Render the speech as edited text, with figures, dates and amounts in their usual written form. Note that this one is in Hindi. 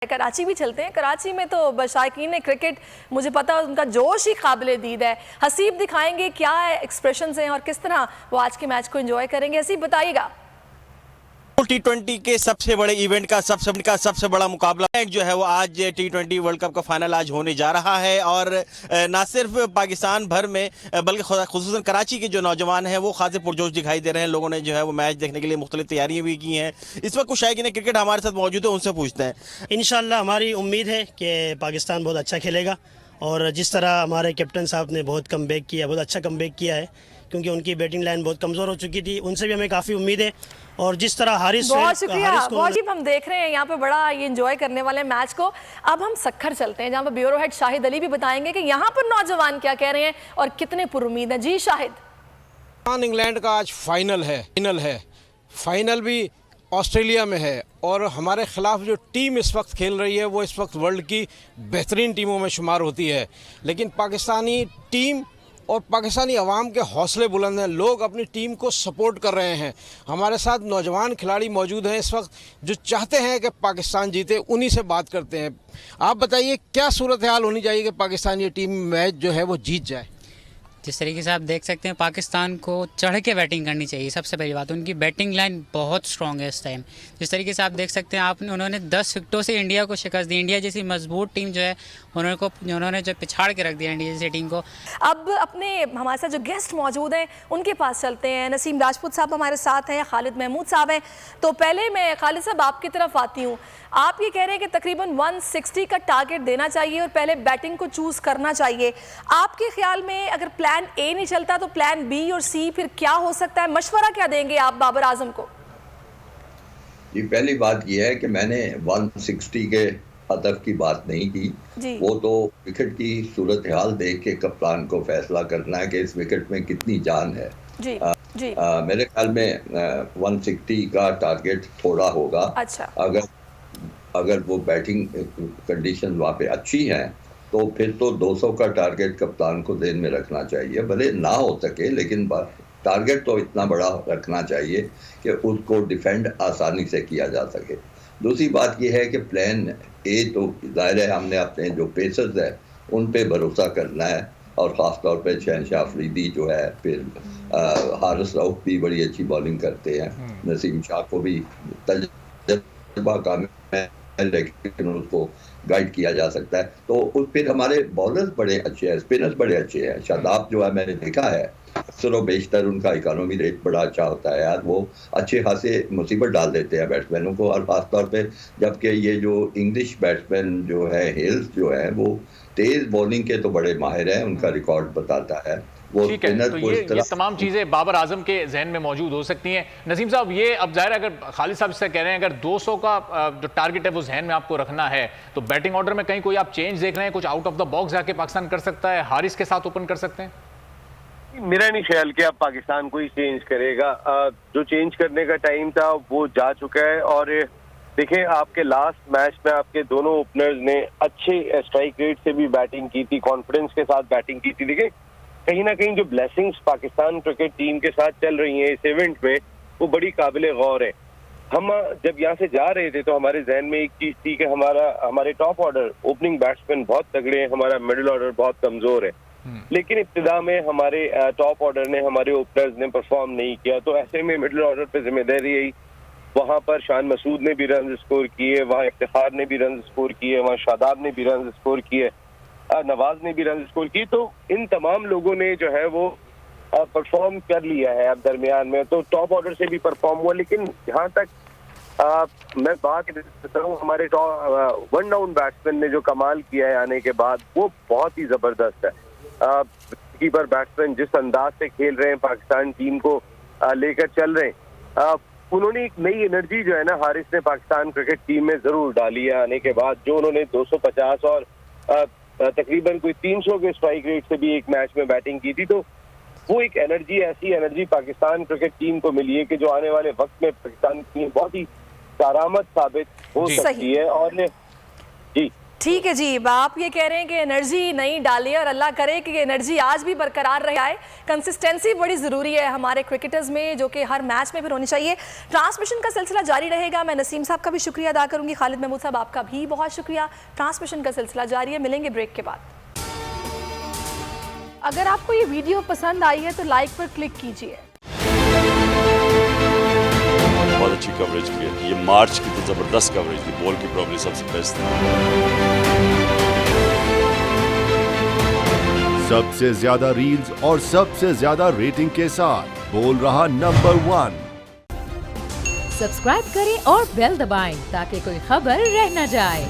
कराची भी चलते हैं। कराची में तो शायकीन क्रिकेट मुझे पता है उनका जोश ही काबिल दीद है। हसीब दिखाएंगे क्या एक्सप्रेशंस हैं और किस तरह वो आज के मैच को एंजॉय करेंगे। हसीब बताइएगा। T20 के सबसे बड़े इवेंट का सबसे बड़ा मुकाबला जो है वो आज T20 वर्ल्ड कप का फाइनल आज होने जा रहा है और ना सिर्फ पाकिस्तान भर में बल्कि खुसूसन कराची के जो नौजवान हैं वो खासे पुरजोश दिखाई दे रहे हैं। लोगों ने जो है वो मैच देखने के लिए मुख्तलिफ तैयारियां भी की हैं। इस वक्त कुछ शायकीन क्रिकेट हमारे साथ मौजूद है, उनसे पूछते हैं। इंशाल्लाह हमारी उम्मीद है कि पाकिस्तान बहुत अच्छा खेलेगा और जिस तरह हमारे कैप्टन साहब ने बहुत कमबैक किया, बहुत अच्छा कमबैक किया है क्योंकि उनकी बैटिंग लाइन बहुत कमज़ोर हो चुकी थी, उनसे भी हमें काफ़ी उम्मीद है। और जिस तरह बहुत शुक्रिया हम देख रहे हैं यहाँ पे बड़ा ये एंजॉय करने वाले मैच को। अब हम सक्खर चलते हैं जहाँ पर ब्यूरो हेड शाहिद अली भी बताएंगे कि यहाँ पर नौजवान क्या कह रहे हैं और कितने पुरुमीद हैं। जी शाहिद। इंग्लैंड का आज फाइनल है, फाइनल भी ऑस्ट्रेलिया में है और हमारे ख़िलाफ़ जो टीम इस वक्त खेल रही है वो इस वक्त वर्ल्ड की बेहतरीन टीमों में शुमार होती है। लेकिन पाकिस्तानी टीम और पाकिस्तानी अवाम के हौसले बुलंद हैं, लोग अपनी टीम को सपोर्ट कर रहे हैं। हमारे साथ नौजवान खिलाड़ी मौजूद हैं इस वक्त जो चाहते हैं कि पाकिस्तान जीते, उन्हीं से बात करते हैं। आप बताइए क्या सूरत हाल होनी चाहिए कि पाकिस्तान ये टीम मैच जो है वो जीत जाए? जिस तरीके से आप देख सकते हैं पाकिस्तान को चढ़ के बैटिंग करनी चाहिए। सबसे पहली बात, उनकी बैटिंग लाइन बहुत स्ट्रॉन्ग है इस टाइम। जिस तरीके से आप देख सकते हैं उन्होंने 10 विकेटों से इंडिया को शिकस्त दी। इंडिया जैसी मजबूत टीम जो है उन्होंने जो पिछाड़ के रख दिया इंडिया जैसी टीम को। अब अपने हमारे साथ जो गेस्ट मौजूद हैं उनके पास चलते हैं। नसीम राजपूत साहब हमारे साथ हैं, खालिद महमूद साहब हैं। तो पहले मैं खालिद साहब आपकी तरफ आती हूँ। आप ये कह रहे हैं कि तकरीबन 160 का टारगेट देना चाहिए और पहले बैटिंग को चूज करना चाहिए। आपके ख्याल में अगर प्लान ए नहीं चलता तो प्लान बी और सी फिर क्या हो सकता है? मशवरा क्या देंगे आप बाबर आजम को? जी, पहली बात यह है कि मैंने 160 के हदफ की बात नहीं की। वो तो विकेट की सूरत हाल देख के कप्तान को फैसला करना है कि इस विकेट में कितनी जान है। मेरे ख्याल में 160 का टारगेट थोड़ा होगा। अच्छा। अगर वो बैटिंग कंडीशन वहाँ पे अच्छी है तो फिर तो 200 का टारगेट कप्तान को ध्यान में रखना चाहिए। भले ना हो सके लेकिन टारगेट तो इतना बड़ा रखना चाहिए कि उसको डिफेंड आसानी से किया जा सके। दूसरी बात यह है कि प्लान ए तो ज़ाहिर है हमने अपने जो पेसर्स है उन पे भरोसा करना है और ख़ास तौर पे शहनशाह अफरीदी जो है, फिर हारिस रऊफ भी बड़ी अच्छी बॉलिंग करते हैं, नसीम शाह को भी तजुर्बा काम है लेकिन उसको गाइड किया जा सकता है। तो फिर हमारे बॉलर्स बड़े अच्छे हैं, स्पिनर्स बड़े अच्छे हैं। शादाब जो है मैंने देखा है अक्सर व बेशतर उनका इकोनॉमी रेट बड़ा अच्छा होता है यार, वो अच्छे खासे मुसीबत डाल देते हैं बैट्समैनों को और ख़ास तौर पे जबकि ये जो इंग्लिश बैट्समैन जो है हेल्स जो है वो तेज़ बॉलिंग के तो बड़े माहिर हैं, उनका रिकॉर्ड बताता है। ठीक है, तो ये तमाम चीज़ें बाबर आजम के जहन में मौजूद हो सकती हैं। नसीम साहब, ये अब जाहिर अगर खालिद साहब से कह रहे हैं अगर 200 का जो टारगेट है वो जहन में आपको रखना है तो बैटिंग ऑर्डर में कहीं कोई आप चेंज देख रहे हैं? कुछ आउट ऑफ द बॉक्स जाके पाकिस्तान कर सकता है, हारिस के साथ ओपन कर सकते हैं? मेरा नहीं ख्याल कि अब पाकिस्तान कोई चेंज करेगा। जो चेंज करने का टाइम था वो जा चुका है। और देखें, आपके लास्ट मैच में आपके दोनों ओपनर्स ने अच्छे स्ट्राइक रेट से भी बैटिंग की थी, कॉन्फिडेंस के साथ बैटिंग की थी। देखिए, कहीं ना कहीं जो ब्लेसिंग्स पाकिस्तान क्रिकेट टीम के साथ चल रही हैं इस इवेंट में वो बड़ी काबिल गौर है। हम जब यहाँ से जा रहे थे तो हमारे जहन में एक चीज थी कि हमारे टॉप ऑर्डर ओपनिंग बैट्समैन बहुत तगड़े हैं, हमारा मिडिल ऑर्डर बहुत कमजोर है। लेकिन इब्तिदा में हमारे टॉप ऑर्डर ने, हमारे ओपनर्स ने परफॉर्म नहीं किया, तो ऐसे में मिडिल ऑर्डर पे जिम्मेदारी आई। वहाँ पर शान मसूद ने भी रन स्कोर किए, वहाँ इफ्तिखार ने भी रन स्कोर किए, वहाँ शादाब ने भी रन स्कोर किए, नवाज ने भी रन स्कोर की। तो इन तमाम लोगों ने जो है वो परफॉर्म कर लिया है। अब दरमियान में तो टॉप ऑर्डर से भी परफॉर्म हुआ। लेकिन जहाँ तक मैं बात करता हूँ, हमारे वन डाउन बैट्समैन ने जो कमाल किया है आने के बाद वो बहुत ही जबरदस्त है। कीपर बैट्समैन जिस अंदाज से खेल रहे हैं, पाकिस्तान टीम को लेकर चल रहे हैं, उन्होंने एक नई एनर्जी जो है ना हारिस ने पाकिस्तान क्रिकेट टीम में जरूर डाली है आने के बाद। जो उन्होंने 250 और तकरीबन कोई 300 के स्ट्राइक रेट से भी एक मैच में बैटिंग की थी, तो वो एक एनर्जी, ऐसी एनर्जी पाकिस्तान क्रिकेट टीम को मिली है कि जो आने वाले वक्त में पाकिस्तान की बहुत ही कारामद साबित हो सकती है। और जी ठीक है जी, आप ये कह रहे हैं कि एनर्जी नहीं डालिए और अल्लाह करे कि एनर्जी आज भी बरकरार रह आए। कंसिस्टेंसी बड़ी ज़रूरी है हमारे क्रिकेटर्स में, जो कि हर मैच में फिर होनी चाहिए। ट्रांसमिशन का सिलसिला जारी रहेगा। मैं नसीम साहब का भी शुक्रिया अदा करूंगी, खालिद महमूद साहब आपका भी बहुत शुक्रिया। ट्रांसमिशन का सिलसिला जारी है, मिलेंगे ब्रेक के बाद। अगर आपको ये वीडियो पसंद आई है तो लाइक पर क्लिक कीजिए। बहुत अच्छी कवरेज की है, ये मार्च की तो ज़बरदस्त कवरेज थी, बॉल की प्रॉब्लम सबसे बेस्ट थी। सबसे ज्यादा रील्स और सबसे ज्यादा रेटिंग के साथ बोल रहा नंबर 1। सब्सक्राइब करें और बेल दबाएं ताकि कोई खबर रह न जाए।